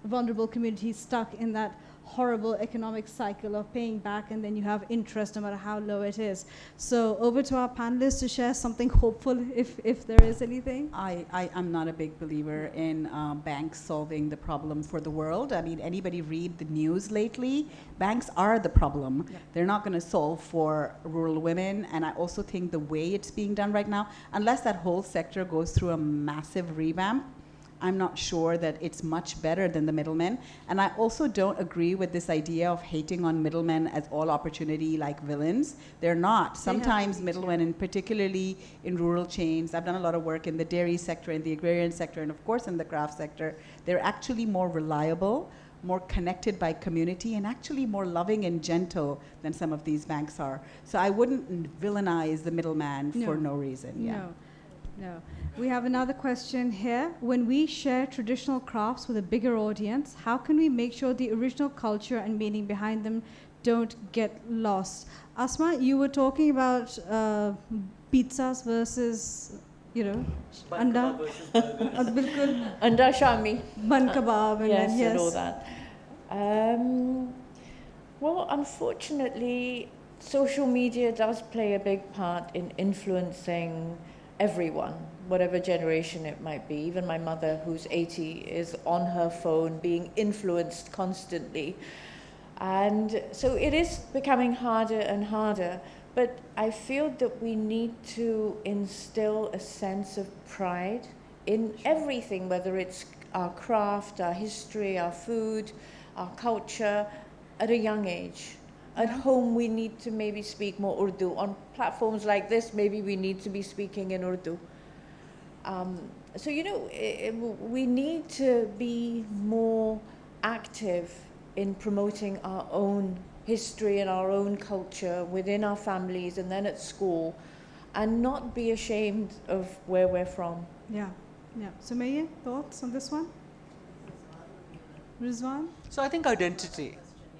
A: vulnerable communities stuck in that horrible economic cycle of paying back, and then you have interest no matter how low it is. So over to our panelists to share something hopeful, if there is anything.
B: I'm not a big believer in banks solving the problem for the world. I mean, anybody read the news lately? Banks are the problem.
A: Yeah.
B: They're not going to solve for rural women. And I also think the way it's being done right now, unless that whole sector goes through a massive revamp, I'm not sure that it's much better than the middlemen. And I also don't agree with this idea of hating on middlemen as all opportunity like villains. They're not. Sometimes middlemen, and particularly in rural chains, I've done a lot of work in the dairy sector, in the agrarian sector, and of course in the craft sector, they're actually more reliable, more connected by community, and actually more loving and gentle than some of these banks are. So I wouldn't villainize the middleman for no reason. Yeah.
A: No. We have another question here. When we share traditional crafts with a bigger audience, how can we make sure the original culture and meaning behind them don't get lost? Asma, you were talking about pizzas versus, anda. Bilkul.
C: Anda Shami.
A: Ban kebab. And
C: Yes,
A: then, yes.
C: and all that. Well, unfortunately, social media does play a big part in influencing everyone, whatever generation it might be. Even my mother, who's 80, is on her phone being influenced constantly. And so it is becoming harder and harder. But I feel that we need to instill a sense of pride in everything, whether it's our craft, our history, our food, our culture, at a young age. At home, we need to maybe speak more Urdu. On platforms like this, maybe we need to be speaking in Urdu. So, we need to be more active in promoting our own history and our own culture within our families and then at school, and not be ashamed of where we're from.
A: Yeah. Sumaya, thoughts on this one? Rizwan?
E: So I think identity.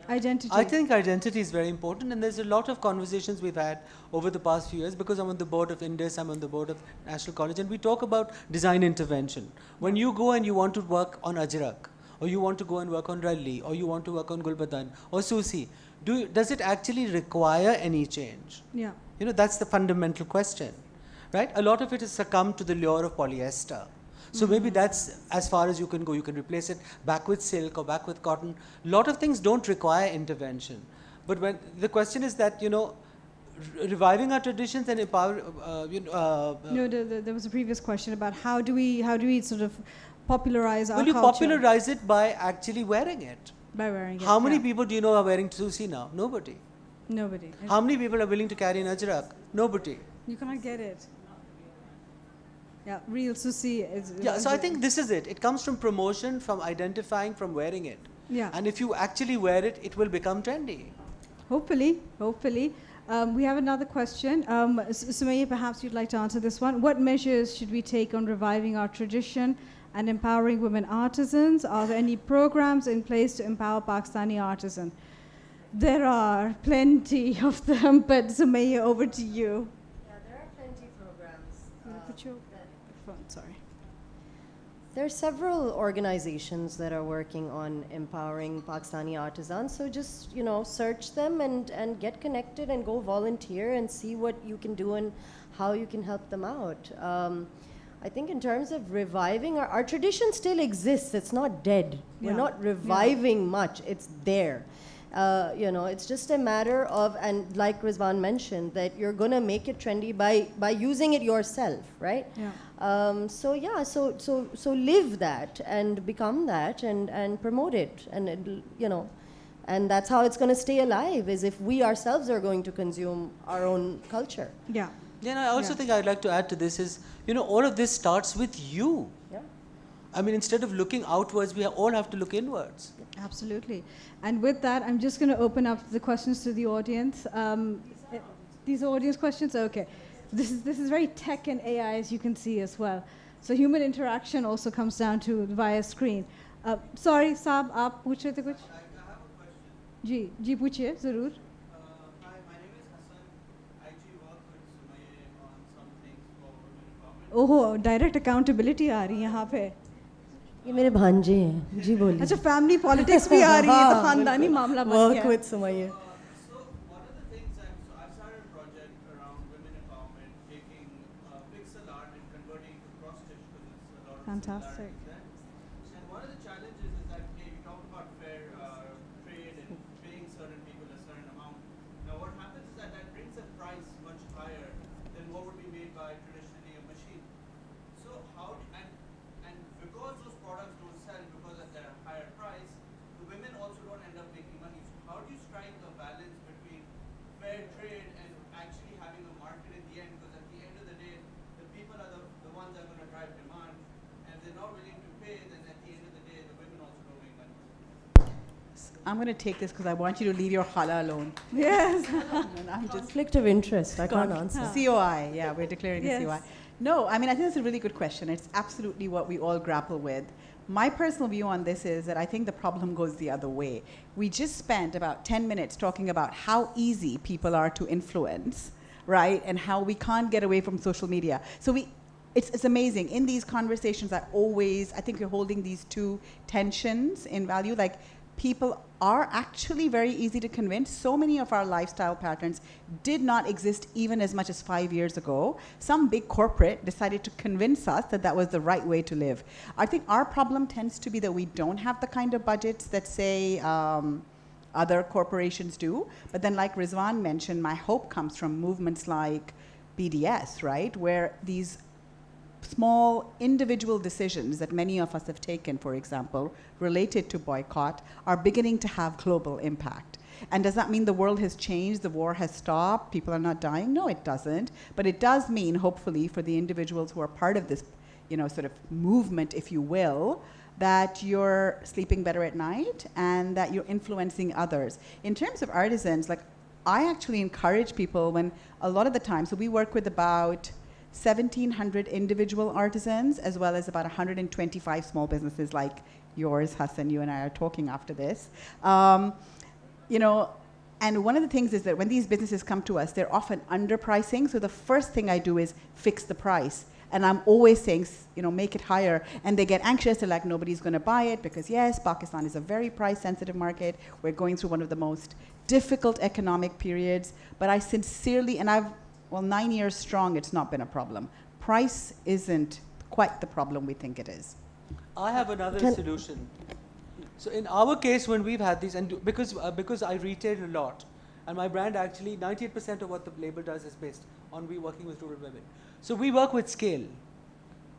A: I
E: think identity is very important, and there's a lot of conversations we've had over the past few years, because I'm on the board of Indus, I'm on the board of National College, and we talk about design intervention. When you go and you want to work on Ajrak, or you want to go and work on Ralli, or you want to work on Gulbadan or Susi, does it actually require any change?
A: Yeah.
E: That's the fundamental question, right? A lot of it has succumbed to the lure of polyester. So maybe that's as far as you can go. You can replace it back with silk or back with cotton. A lot of things don't require intervention. But when the question is that, reviving our traditions and empower,
A: No, there was a previous question about how do we sort of popularize our
E: culture?
A: culture?
E: Well, you popularize it by actually wearing it.
A: By wearing it.
E: How many people do you know are wearing Susi now? Nobody.
A: Nobody.
E: How many people are willing to carry an Ajrak? Nobody.
A: You cannot get it. Yeah, real Susi is.
E: Yeah, so I think this is it. It comes from promotion, from identifying, from wearing it.
A: Yeah.
E: And if you actually wear it, it will become trendy.
A: Hopefully. We have another question. Sumaya, perhaps you'd like to answer this one. What measures should we take on reviving our tradition and empowering women artisans? Are there any programs in place to empower Pakistani artisans? There are plenty of them, but Sumaya, over to you.
D: Yeah, there are plenty of programs.
A: Put your phone, sorry.
D: There are several organizations that are working on empowering Pakistani artisans. So just, search them and get connected and go volunteer and see what you can do and how you can help them out. I think in terms of reviving, our tradition still exists. It's not dead.
A: Yeah.
D: We're not reviving much. It's there. It's just a matter of, and like Rizwan mentioned, that you're going to make it trendy by using it yourself, right?
A: Yeah.
D: So live that and become that and promote it, and and that's how it's going to stay alive, is if we ourselves are going to consume our own culture.
A: Yeah.
E: Yeah, and I also think I'd like to add to this is, all of this starts with you.
D: Yeah.
E: I mean, instead of looking outwards, we all have to look inwards.
A: Absolutely. And with that, I'm just going to open up the questions to the audience. These are audience questions? Okay. This is very tech and AI, as you can see as well. So human interaction also comes down to via screen. Sorry, Saab, aap पूछ रहे थे कुछ? जी पूछिए ज़रूर.
F: Hi, my name is Hassan.
A: ओहो direct accountability आ रही है यहाँ पे.
D: ये मेरे भांजे हैं जी बोलिए.
A: अच्छा फैमिली पॉलिटिक्स भी आ रही है तो खानदानी मामला बन
D: वर्क
A: गया.
D: With Sumaiya.
F: So one of the things I've started a project around women empowerment, taking pixel art and converting it to cross stitch because it's a lot of
A: Fantastic.
F: similarities there. And one of the challenges is that hey, we talk about fair trade and paying certain people a certain amount. Now what happens is that brings the price much higher than what would be made by traditionally a machine. So how and because those products don't sell because of their higher price, the women also don't end up making money. So how do you strike a balance between fair trade and actually having a market in the end? Because at the end of the day, the people are the ones that are going to drive demand, and if they're not willing to pay, then at the end of the day, the women also don't make money.
B: I'm going to take this because I want you to leave your khala alone.
A: Yes.
B: And I'm just
D: Conflict of interest. I can't answer.
B: COI, yeah, we're declaring
A: Yes.
B: a COI. No, I mean, I think that's a really good question. It's absolutely what we all grapple with. My personal view on this is that I think the problem goes the other way. We just spent about 10 minutes talking about how easy people are to influence, right? And how we can't get away from social media. So it's amazing. In these conversations, I think you're holding these two tensions in value. Like, people are actually very easy to convince. So many of our lifestyle patterns did not exist even as much as 5 years ago. Some big corporate decided to convince us that that was the right way to live. I think our problem tends to be that we don't have the kind of budgets that, say, other corporations do. But then, like Rizwan mentioned, my hope comes from movements like BDS, right, where these small individual decisions that many of us have taken, for example, related to boycott, are beginning to have global impact. And does that mean the world has changed, the war has stopped, people are not dying? No, it doesn't. But it does mean, hopefully, for the individuals who are part of this, sort of movement, if you will, that you're sleeping better at night and that you're influencing others. In terms of artisans, like, I actually encourage people when a lot of the time, so we work with about 1,700 individual artisans, as well as about 125 small businesses like yours, Hassan. You and I are talking after this. And one of the things is that when these businesses come to us, they're often underpricing. So the first thing I do is fix the price. And I'm always saying, make it higher. And they get anxious. They're like, nobody's going to buy it because, yes, Pakistan is a very price-sensitive market. We're going through one of the most difficult economic periods. But I sincerely, and 9 years strong, it's not been a problem. Price isn't quite the problem we think it is.
E: I have another solution. So in our case, when we've had these, and because I retail a lot, and my brand actually, 98% of what the label does is based on we working with rural women. So we work with scale.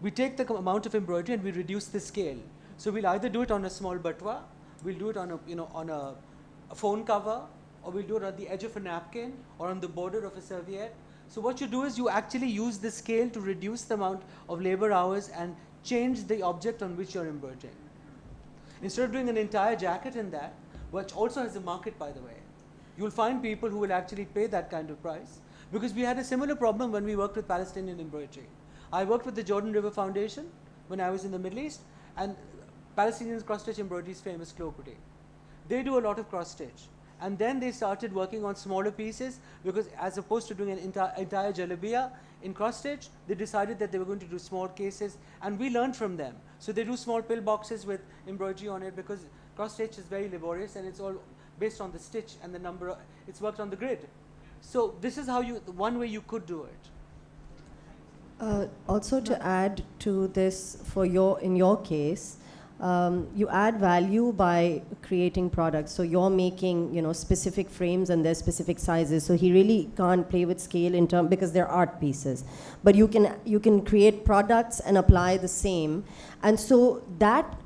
E: We take the amount of embroidery and we reduce the scale. So we'll either do it on a small batwa, we'll do it on a phone cover, or we'll do it on the edge of a napkin or on the border of a serviette. So what you do is you actually use the scale to reduce the amount of labor hours and change the object on which you're embroidering. Instead of doing an entire jacket in that, which also has a market, by the way, you'll find people who will actually pay that kind of price. Because we had a similar problem when we worked with Palestinian embroidery. I worked with the Jordan River Foundation when I was in the Middle East, and Palestinian cross-stitch embroidery is famous globally. They do a lot of cross-stitch. And then they started working on smaller pieces because as opposed to doing an entire jalabiya in cross-stitch, they decided that they were going to do small cases, and we learned from them. So they do small pill boxes with embroidery on it because cross-stitch is very laborious and it's all based on the stitch and the number, it's worked on the grid. So this is how one way you could do it.
D: Also to add to this, in your case, you add value by creating products. So you're making, specific frames and their specific sizes. So he really can't play with scale because they're art pieces. But you can create products and apply the same. And so that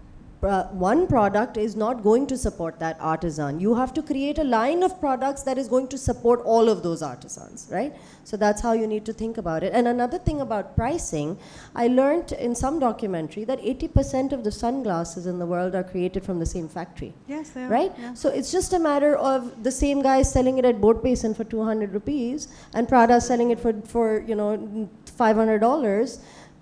D: one product is not going to support that artisan. You have to create a line of products that is going to support all of those artisans, right? So that's how you need to think about it. And another thing about pricing, I learned in some documentary that 80% of the sunglasses in the world are created from the same factory.
A: Yes, they are.
D: Right?
A: Yeah.
D: So it's just a matter of the same guy selling it at Boat Basin for 200 rupees and Prada selling it for $500.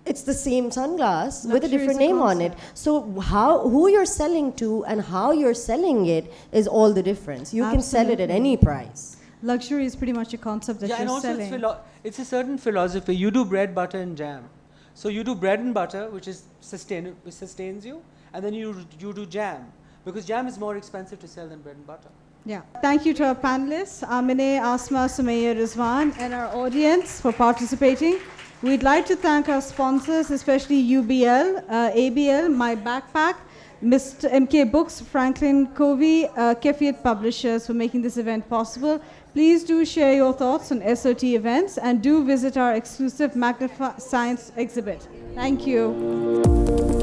D: It's the same sunglass with a different name on it. So who you're selling to and how you're selling it is all the difference. You can sell it at any price.
A: Luxury is pretty much a concept that
E: and
A: you're
E: also
A: selling.
E: it's a certain philosophy. You do bread, butter, and jam. So you do bread and butter, which sustains you, and then you do jam, because jam is more expensive to sell than bread and butter.
A: Yeah. Thank you to our panelists, Amine, Asma, Sumaya, Rizwan, and our audience for participating. We'd like to thank our sponsors, especially UBL, ABL, My Backpack, Mr. MK Books, Franklin Covey, Kefiat Publishers for making this event possible. Please do share your thoughts on SOT events and do visit our exclusive Magnify Science exhibit. Thank you.